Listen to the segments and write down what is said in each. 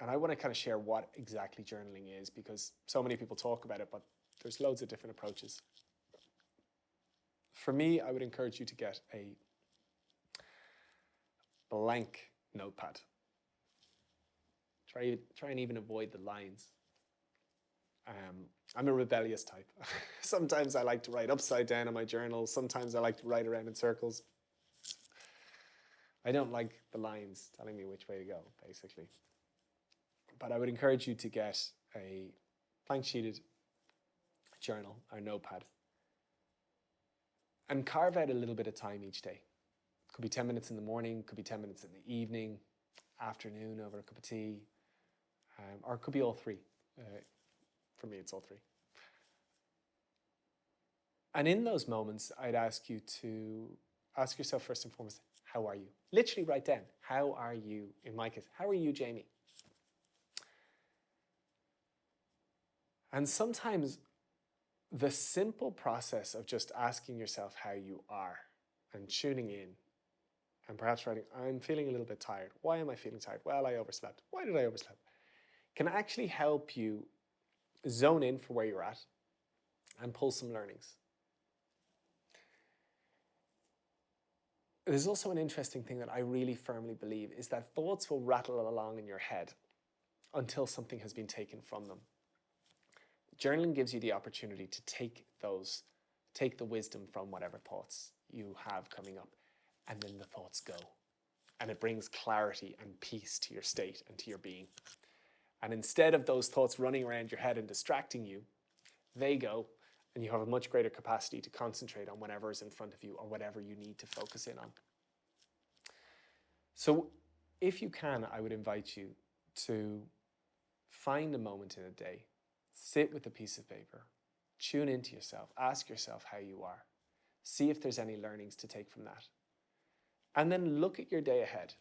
And I want to kind of share what exactly journaling is, because so many people talk about it, but there's loads of different approaches. For me, I would encourage you to get a blank notepad. Try and even avoid the lines. I'm a rebellious type. Sometimes I like to write upside down in my journal. Sometimes I like to write around in circles. I don't like the lines telling me which way to go, basically. But I would encourage you to get a blank sheeted journal or notepad and carve out a little bit of time each day. Could be 10 minutes in the morning, could be 10 minutes in the evening, afternoon over a cup of tea, or it could be all three. For me, it's all three. And in those moments, I'd ask you to ask yourself first and foremost, how are you? Literally write down, how are you? In my case, how are you, Jamie? And sometimes the simple process of just asking yourself how you are and tuning in and perhaps writing, I'm feeling a little bit tired. Why am I feeling tired? Well, I overslept. Why did I oversleep? Can actually help you zone in for where you're at and pull some learnings. There's also an interesting thing that I really firmly believe is that thoughts will rattle along in your head until something has been taken from them. Journaling gives you the opportunity to take the wisdom from whatever thoughts you have coming up, and then the thoughts go. And it brings clarity and peace to your state and to your being. And instead of those thoughts running around your head and distracting you, they go, and you have a much greater capacity to concentrate on whatever is in front of you or whatever you need to focus in on. So if you can, I would invite you to find a moment in a day, sit with a piece of paper, tune into yourself, ask yourself how you are, see if there's any learnings to take from that. And then look at your day ahead.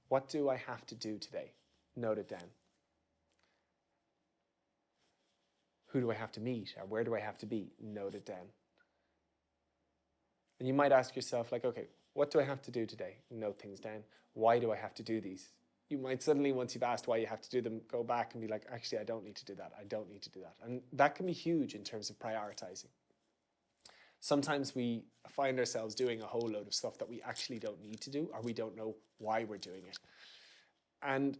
What do I have to do today? Note it down. Who do I have to meet, or where do I have to be? Note it down. And you might ask yourself, like, okay, what do I have to do today? Note things down. Why do I have to do these? You might suddenly, once you've asked why you have to do them, go back and be like, actually, I don't need to do that. I don't need to do that. And that can be huge in terms of prioritizing. Sometimes we find ourselves doing a whole load of stuff that we actually don't need to do, or we don't know why we're doing it. And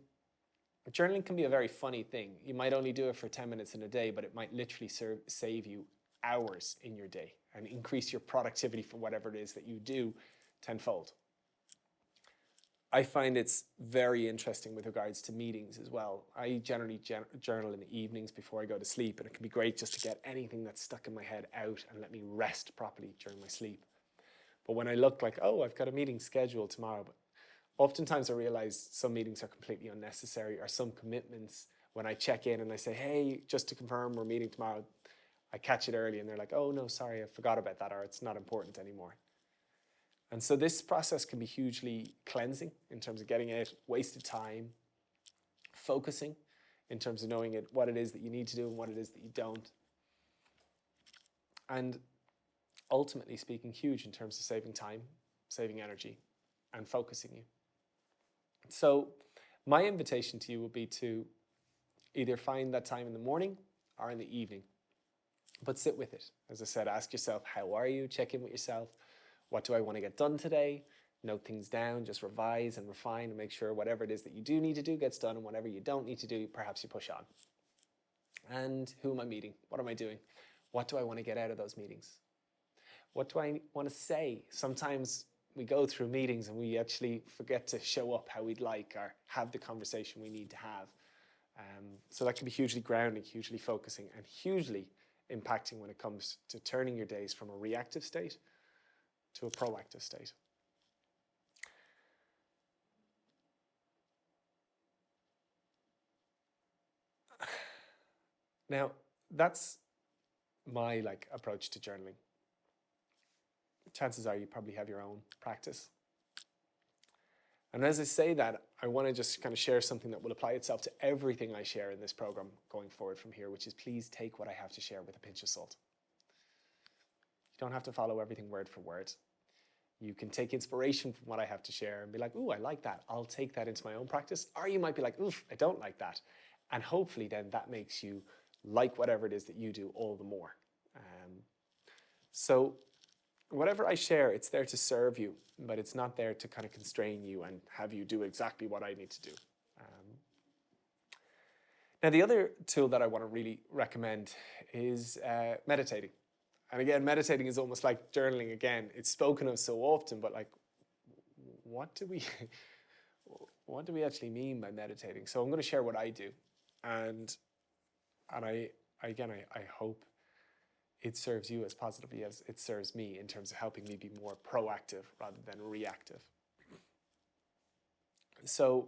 journaling can be a very funny thing. You might only do it for 10 minutes in a day, but it might literally save you hours in your day and increase your productivity for whatever it is that you do tenfold. I find it's very interesting with regards to meetings as well. I generally journal in the evenings before I go to sleep, and it can be great just to get anything that's stuck in my head out and let me rest properly during my sleep. But when I look like, oh, I've got a meeting scheduled tomorrow, but oftentimes I realize some meetings are completely unnecessary, or some commitments, when I check in and I say, hey, just to confirm we're meeting tomorrow, I catch it early and they're like, oh no, sorry, I forgot about that, or it's not important anymore. And so this process can be hugely cleansing in terms of getting out wasted time, focusing in terms of knowing what it is that you need to do and what it is that you don't. And ultimately speaking, huge in terms of saving time, saving energy, and focusing you. So my invitation to you would be to either find that time in the morning or in the evening, but sit with it. As I said, ask yourself, how are you? Check in with yourself. What do I want to get done today? Note things down, just revise and refine and make sure whatever it is that you do need to do gets done, and whatever you don't need to do, perhaps you push on. And who am I meeting? What am I doing? What do I want to get out of those meetings? What do I want to say? Sometimes we go through meetings and we actually forget to show up how we'd like or have the conversation we need to have. So that can be hugely grounding, hugely focusing, and hugely impacting when it comes to turning your days from a reactive state to a proactive state. Now, that's my approach to journaling. Chances are you probably have your own practice. And as I say that, I want to just kind of share something that will apply itself to everything I share in this program going forward from here, which is please take what I have to share with a pinch of salt. You don't have to follow everything word for word. You can take inspiration from what I have to share and be like, ooh, I like that. I'll take that into my own practice. Or you might be like, oof, I don't like that. And hopefully then that makes you like whatever it is that you do all the more. So whatever I share, it's there to serve you, but it's not there to kind of constrain you and have you do exactly what I need to do. Now, the other tool that I want to really recommend is meditating. And again, meditating is almost like journaling again. It's spoken of so often, but like, what do we actually mean by meditating? So I'm going to share what I do. And I hope it serves you as positively as it serves me in terms of helping me be more proactive rather than reactive. So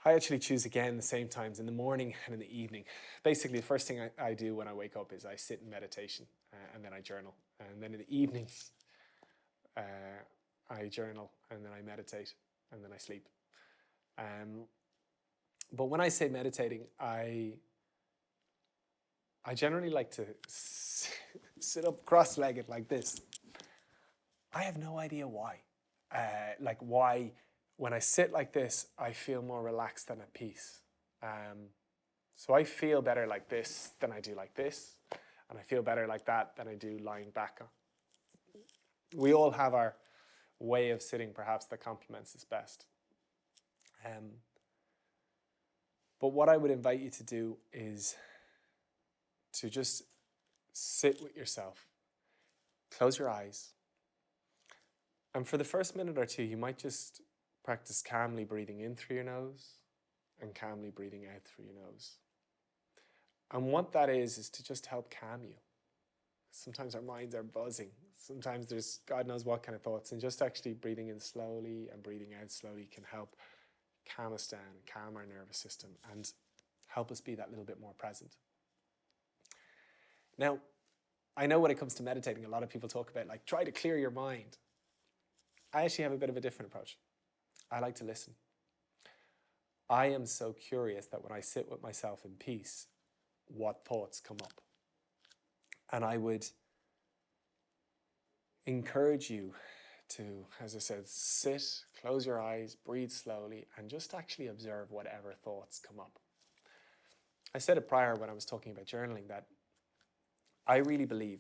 I actually choose again the same times in the morning and in the evening. Basically, the first thing I do when I wake up is I sit in meditation and then I journal. And then in the evenings, I journal and then I meditate and then I sleep. But when I say meditating, I generally like to sit up cross-legged like this. I have no idea why. Why when I sit like this, I feel more relaxed and at peace. So I feel better like this than I do like this. And I feel better like that than I do lying back. We all have our way of sitting, perhaps, that complements us best. But what I would invite you to do is to just sit with yourself. Close your eyes. And for the first minute or two, you might just practice calmly breathing in through your nose and calmly breathing out through your nose. And what that is to just help calm you. Sometimes our minds are buzzing. Sometimes there's God knows what kind of thoughts. And just actually breathing in slowly and breathing out slowly can help calm us down and calm our nervous system and help us be that little bit more present. Now, I know when it comes to meditating, a lot of people talk about like, try to clear your mind. I actually have a bit of a different approach. I like to listen. I am so curious that when I sit with myself in peace, what thoughts come up. And I would encourage you to, as I said, sit, close your eyes, breathe slowly, and just actually observe whatever thoughts come up. I said it prior when I was talking about journaling that I really believe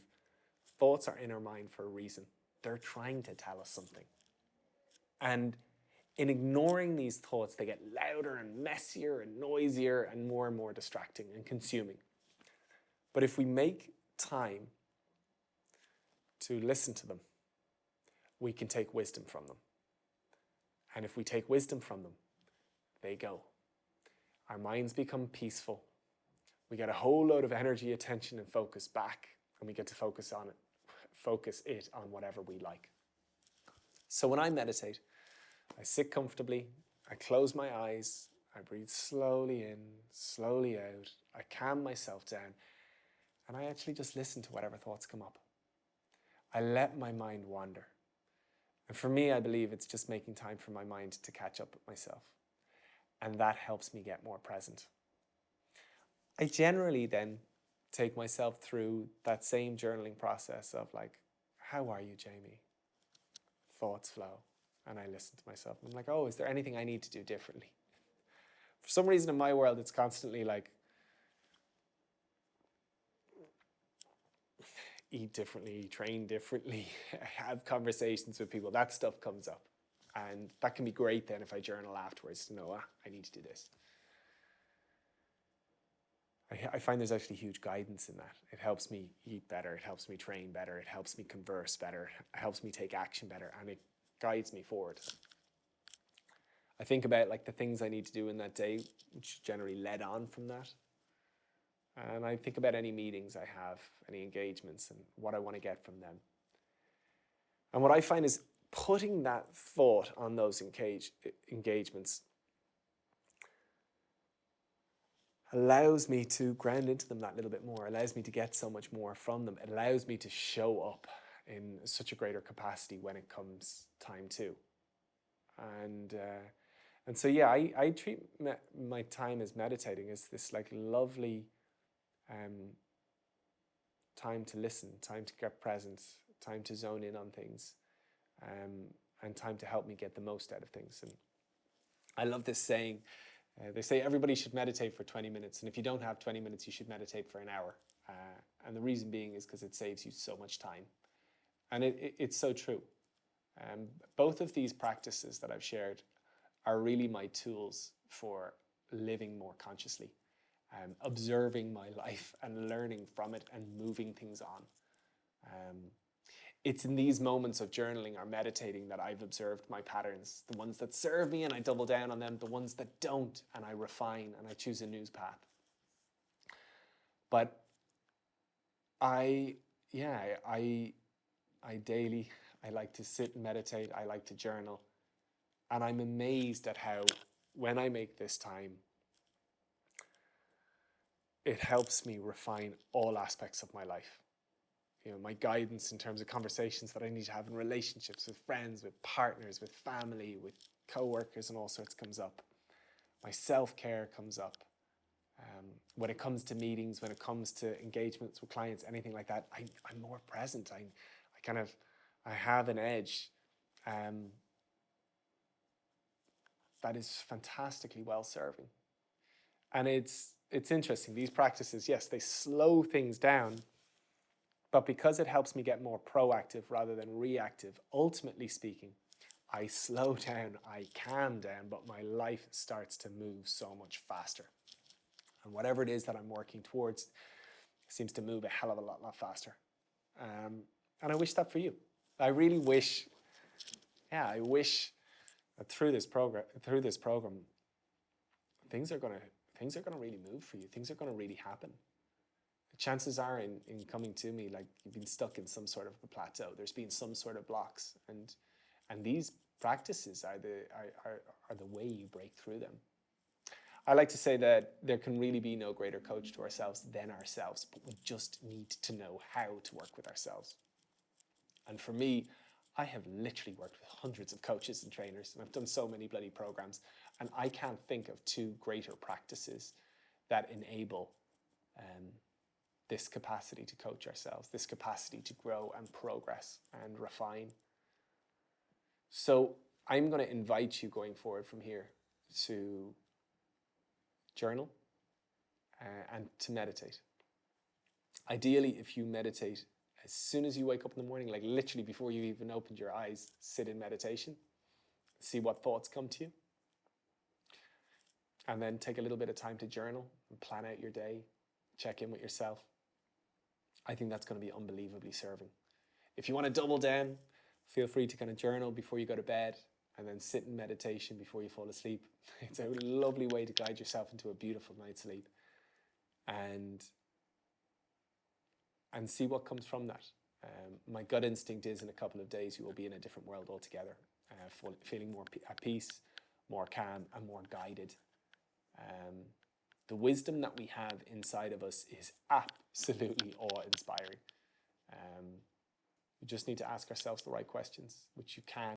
thoughts are in our mind for a reason. They're trying to tell us something. And in ignoring these thoughts, they get louder and messier and noisier and more distracting and consuming. But if we make time to listen to them, we can take wisdom from them. And if we take wisdom from them, they go. Our minds become peaceful. We get a whole load of energy, attention, and focus back, and we get to focus it on whatever we like. So when I meditate, I sit comfortably, I close my eyes, I breathe slowly in, slowly out, I calm myself down, and I actually just listen to whatever thoughts come up. I let my mind wander. And for me, I believe it's just making time for my mind to catch up with myself. And that helps me get more present. I generally then take myself through that same journaling process of like, how are you, Jamie? Thoughts flow. And I listen to myself. And I'm like, oh, is there anything I need to do differently? For some reason in my world, it's constantly like, eat differently, train differently, have conversations with people. That stuff comes up. And that can be great then if I journal afterwards to know, I need to do this. I find there's actually huge guidance in that. It helps me eat better. It helps me train better. It helps me converse better. It helps me take action better. And it guides me forward. I think about like the things I need to do in that day, which generally led on from that. And I think about any meetings I have, any engagements, and what I want to get from them. And what I find is putting that thought on those engagements allows me to ground into them that little bit more, allows me to get so much more from them. It allows me to show up in such a greater capacity when it comes time to. And so, yeah, I treat my time as meditating as this like lovely time to listen, time to get present, time to zone in on things. and time to help me get the most out of things. And I love this saying. They say everybody should meditate for 20 minutes, and if you don't have 20 minutes, you should meditate for an hour. And the reason being is because it saves you so much time. And it's so true. Both of these practices that I've shared are really my tools for living more consciously, observing my life and learning from it and moving things on. It's in these moments of journaling or meditating that I've observed my patterns, the ones that serve me and I double down on them, the ones that don't and I refine and I choose a new path. But I daily like to sit and meditate, I like to journal, and I'm amazed at how when I make this time, it helps me refine all aspects of my life. You know, my guidance in terms of conversations that I need to have in relationships with friends, with partners, with family, with co-workers and all sorts comes up. My self-care comes up. When it comes to meetings, when it comes to engagements with clients, anything like that, I'm more present. I have an edge that is fantastically well-serving. And it's interesting, these practices, yes, they slow things down, but because it helps me get more proactive rather than reactive, ultimately speaking, I slow down, I calm down, but my life starts to move so much faster. And whatever it is that I'm working towards seems to move a hell of a lot faster. And I wish that for you. I really wish, I wish that through this program, things are gonna really move for you. Things are gonna really happen. Chances are in coming to me, like you've been stuck in some sort of a plateau. There's been some sort of blocks, and these practices are the way you break through them. I like to say that there can really be no greater coach to ourselves than ourselves, but we just need to know how to work with ourselves. And for me, I have literally worked with hundreds of coaches and trainers, and I've done so many bloody programs, and I can't think of two greater practices that enable this capacity to coach ourselves, this capacity to grow and progress and refine. So I'm going to invite you going forward from here to journal and to meditate. Ideally, if you meditate as soon as you wake up in the morning, like literally before you even opened your eyes, sit in meditation, see what thoughts come to you, and then take a little bit of time to journal and plan out your day, check in with yourself. I think that's going to be unbelievably serving. If you want to double down, feel free to kind of journal before you go to bed and then sit in meditation before you fall asleep. It's a lovely way to guide yourself into a beautiful night's sleep and see what comes from that. My gut instinct is in a couple of days you will be in a different world altogether, feeling more at peace, more calm and more guided. The wisdom that we have inside of us is absolutely awe-inspiring. We just need to ask ourselves the right questions, which you can